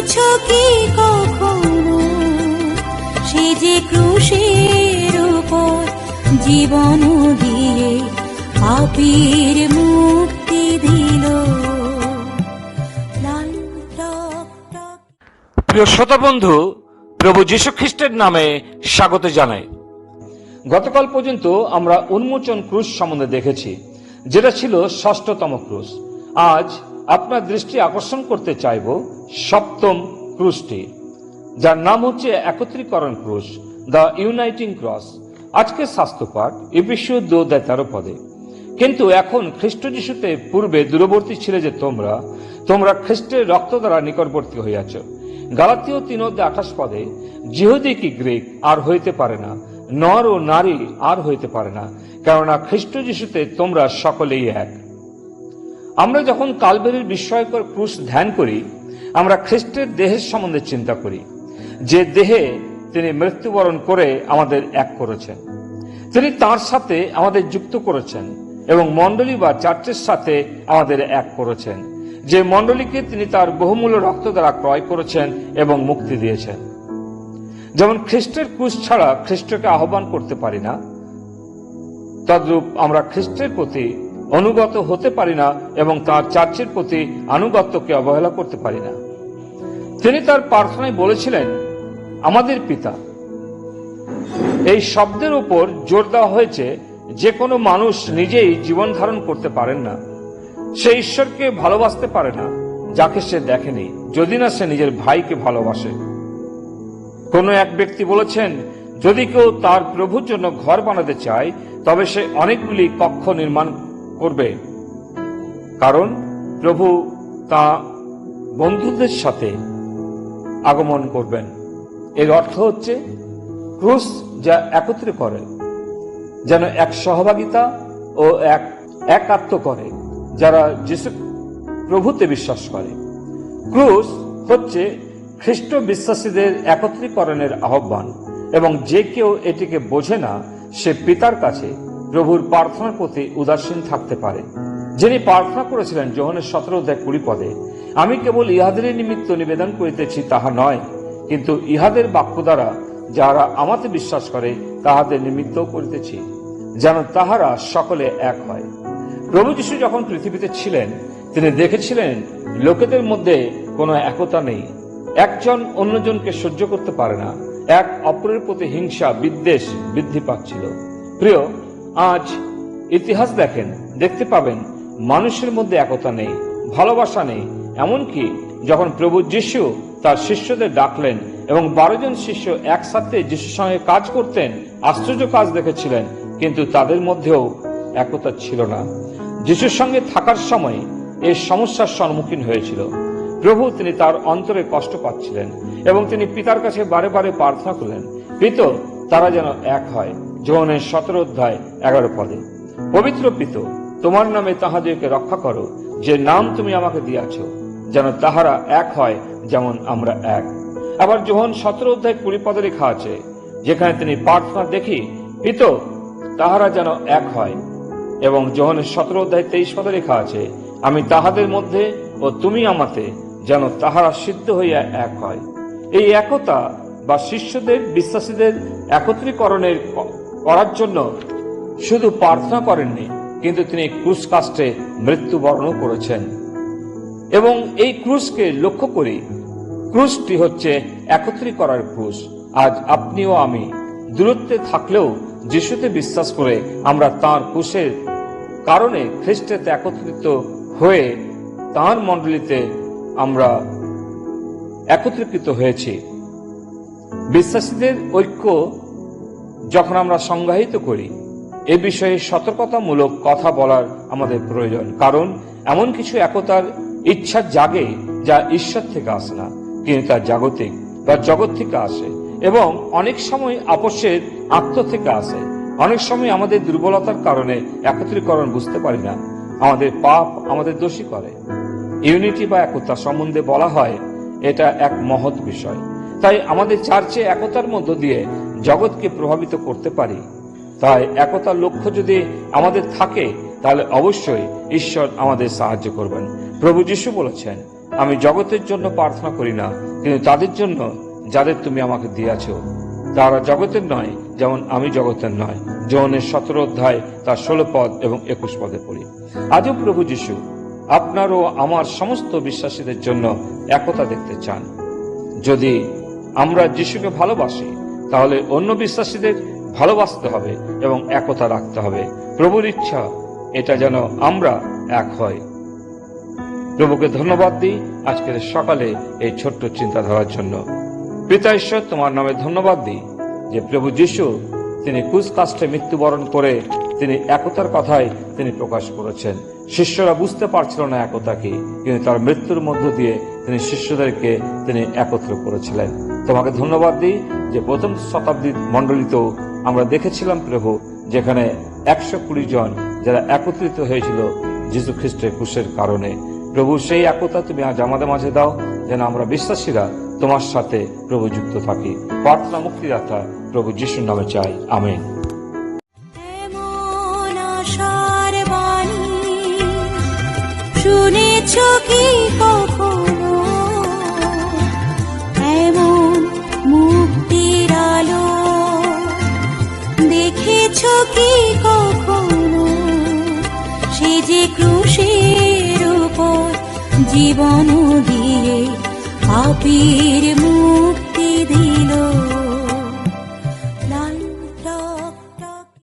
দেখেছো কি কখনো সে যে ক্রুশের উপর জীবন দিয়ে পাপীর মুক্তি দিল। লাল টকটক। প্রিয় শ্রোতা বন্ধু, প্রভু যীশু খ্রিস্টের নামে স্বাগত জানাই। গতকাল পর্যন্ত আমরা উন্মোচন ক্রুশ সম্বন্ধে দেখেছি, যেটা ছিল ষষ্ঠতম ক্রুশ। আজ আপনার দৃষ্টি আকর্ষণ করতে চাইব সপ্তম ক্রুশটি, যার নাম হচ্ছে একত্রীকরণ ক্রুশ, দ্য ইউনাইটিং ক্রস। আজকের শাস্ত্র পাঠ এফেসীয় 2:13 পদে, কিন্তু এখন খ্রিস্ট যিশুতে পূর্বে দূরবর্তী ছিলে যে তোমরা খ্রিস্টের রক্ত দ্বারা নিকটবর্তী হইয়াছ। গালাতীয় 3:28 পদে, যিহুদি কি গ্রীক আর হইতে পারে না, নর ও নারী আর হইতে পারে না, কেননা খ্রিস্ট যিশুতে তোমরা সকলেই এক। আমরা যখন কালবেরির বিস্ময়কর ক্রুশ ধ্যান করি, আমরা খ্রিস্টের দেহের সম্বন্ধে চিন্তা করি, যে দেহে তিনি মৃত্যুবরণ করে আমাদের এক করেছেন। তিনি তার সাথে আমাদের যুক্ত করেছেন এবং মণ্ডলী বা চার্চের সাথে আমাদের এক করেছেন, যে মণ্ডলীকে তিনি তার বহুমূল্য রক্ত দ্বারা ক্রয় করেছেন এবং মুক্তি দিয়েছেন। যেমন খ্রিস্টের ক্রুশ ছাড়া খ্রিস্টকে আহ্বান করতে পারি না, তদ্রূপ আমরা খ্রিস্টের প্রতি অনুগত হতে পারি না এবং তার চার্চের প্রতি আনুগত্যকে অবহেলা করতে পারি না। তিনি তার প্রার্থনায় বলেছিলেন, আমাদের পিতা। এই শব্দের উপর জোর দেওয়া হয়েছে যে কোনো মানুষ নিজেই জীবন ধারণ করতে পারেন না, সে ঈশ্বরকে ভালোবাসতে পারে না যাকে সে দেখেনি, যদি না সে নিজের ভাইকে ভালোবাসে। কোন এক ব্যক্তি বলেছেন, যদি কেউ তার প্রভুর জন্য ঘর বানাতে চায় তবে সে অনেকগুলি কক্ষ নির্মাণ করবে, কারণ প্রভু তা বন্ধুদের সাথে আগমন করবেন। এর অর্থ হচ্ছে ক্রুশ যা একত্রে করে, যেন এক সহভাগিতা ও একাত্ম করে যারা যিশু প্রভুতে বিশ্বাস করে। ক্রুশ হচ্ছে খ্রিস্ট বিশ্বাসীদের একত্রীকরণের আহ্বান, এবং যে কেউ এটিকে বোঝে না সে পিতার কাছে প্রভুর প্রার্থনার প্রতি উদাসীন থাকতে পারে। যিনি প্রার্থনা করেছিলেন যোহানের 17:20 পদে, আমি কেবল ইহাদের নিমিত্ত নিবেদন করিতেছি তাহা নয়, কিন্তু ইহাদের বাক্য দ্বারা যাহারা আমাতে বিশ্বাস করে তাহাদের নিমিত্ত করিতেছি, যেন তাহারা সকলে এক হয়। প্রভু যীশু যখন পৃথিবীতে ছিলেন তিনি দেখেছিলেন লোকেদের মধ্যে কোনো একতা নেই, একজন অন্যজনকে সহ্য করতে পারে না, এক অপরের প্রতি হিংসা বিদ্বেষ বৃদ্ধি পাচ্ছিল। প্রিয়, আজ ইতিহাস দেখতে পাবেন মানুষের মধ্যে একতা নেই, ভালোবাসা নেই। এমনকি যখন প্রভু যীশু তার শিষ্যদের ডাকলেন এবং 12 জন শিষ্য একসাথে যিশুর সঙ্গে কাজ করতেন, আশ্চর্য কাজ দেখেছিলেন, কিন্তু তাদের মধ্যেও একতা ছিল না। যিশুর সঙ্গে থাকার সময় এই সমস্যার সম্মুখীন হয়েছিল। প্রভু তিনি তার অন্তরে কষ্ট পাচ্ছিলেন এবং তিনি পিতার কাছে বারে বারে প্রার্থনা করলেন, পিত তারা যেন এক হয়। যোহানের 17:11 পদে, পবিত্র পিত তোমার নামে তাহাদেরকে রক্ষা করো, যে নাম তুমি আমাকে দিয়াছ, যেন তাহারা এক হয় যেমন আমরা এক। আবার যোহান 17:20 পদে লেখা আছে, যেখানে তিনি প্রার্থনা দেখি, পিত তাহারা যেন এক হয়। এবং যোহানের 17:23 পদে লেখা আছে, আমি তাহাদের মধ্যে ও তুমি আমাতে, যেন তাহারা সিদ্ধ হইয়া এক হয়। এই একতা বা শিষ্যদের বিশ্বাসীদের একত্রীকরণের করার জন্য শুধু প্রার্থনা করেননি, কিন্তু তিনি ক্রুশ কাষ্ঠে মৃত্যুবরণ করেছেন। এবং এই ক্রুশকে লক্ষ্য করি, ক্রুশটি হচ্ছে একত্রীকরণের ক্রুশ। আজ আপনি ও আমি দূরত্বে থাকলেও যিশুতে বিশ্বাস করে আমরা তাঁর ক্রুশের কারণে খ্রিস্টেতে একত্রিত হয়ে তাঁর মণ্ডলীতে আমরা একত্রিত হয়েছি। বিশ্বাসীদের ঐক্য যখন আমরা সংজ্ঞায়িত করি, এ বিষয়ে সতর্কতামূলক কথা বলার আমাদের প্রয়োজন, কারণ এমন কিছু একতার ইচ্ছা জাগে যা ঈশ্বর থেকে আসে না, কিন্তু তা জাগতিক বা জগৎ থেকে আসে, এবং অনেক সময় আপোষের আত্ম থেকে আসে। অনেক সময় আমাদের দুর্বলতার কারণে একত্রীকরণ বুঝতে পারি না, আমাদের পাপ আমাদের দোষী করে। ইউনিটি বা একতা সম্বন্ধে বলা হয় এটা এক মহৎ বিষয়। তাই আমাদের চার্চে একতার মধ্য দিয়ে জগৎকে প্রভাবিত করতে পারি। তাই একতার লক্ষ্য যদি আমাদের থাকে, তাহলে অবশ্যই ঈশ্বর আমাদের সাহায্য করবেন। প্রভু যীশু বলেছেন, আমি জগতের জন্য প্রার্থনা করি না, কিন্তু তাদের জন্য যাদের তুমি আমাকে দিয়াছ, তারা জগতের নয়, যেমন আমি জগতের নয়। যোহনের 17 অধ্যায় তার 16 পদ এবং 21 পদে পড়ি। আজও প্রভু যীশু আপনার ও আমার সমস্ত বিশ্বাসীদের জন্য একতা দেখতে চান। যদি আমরা যিশুকে ভালোবাসি, তাহলে অন্য বিশ্বাসীদের ভালোবাসতে হবে এবং একতা রাখতে হবে। প্রভুর ইচ্ছা এটা যেন আমরা এক হয়। প্রভুকে ধন্যবাদ দিই আজকের সকালে এই ছোট্ট চিন্তাধারার জন্য। পিতা ঈশ্বর, তোমার নামে ধন্যবাদ দিই যে প্রভু যীশু তিনি ক্রুশ কাষ্ঠে মৃত্যুবরণ করে তিনি একতার কথাই তিনি প্রকাশ করেছেন। শিষ্যরা বুঝতে পারছিল না একতা কি, কিন্তু তার মৃত্যুর মধ্য দিয়ে তিনি শিষ্যদেরকে তিনি একত্র করেছিলেন। তোমাকে ধন্যবাদ দিই যে প্রথম শতাব্দীর মণ্ডলীতেও আমরা দেখেছিলাম প্রভু, যেখানে 120 জন যারা একত্রিত হয়েছিল যীশু খ্রিস্টের ক্রুশের কারণে। প্রভু, সেই একতা তুমি আজ আমাদের মাঝে দাও, যেন আমরা বিশ্বাসীরা তোমার সাথে প্রভু যুক্ত থাকি। প্রার্থনা মুক্তিদাতা প্রভু যিশুর নামে চাই, আমেন। এমন আশার বাণী শুনেছ কি কখনো? এমন মুক্তির আলো দেখেছ কি কখনো? সে যে ক্রুশের উপর জীবন দিয়ে পাপীর মুক্তি দিল।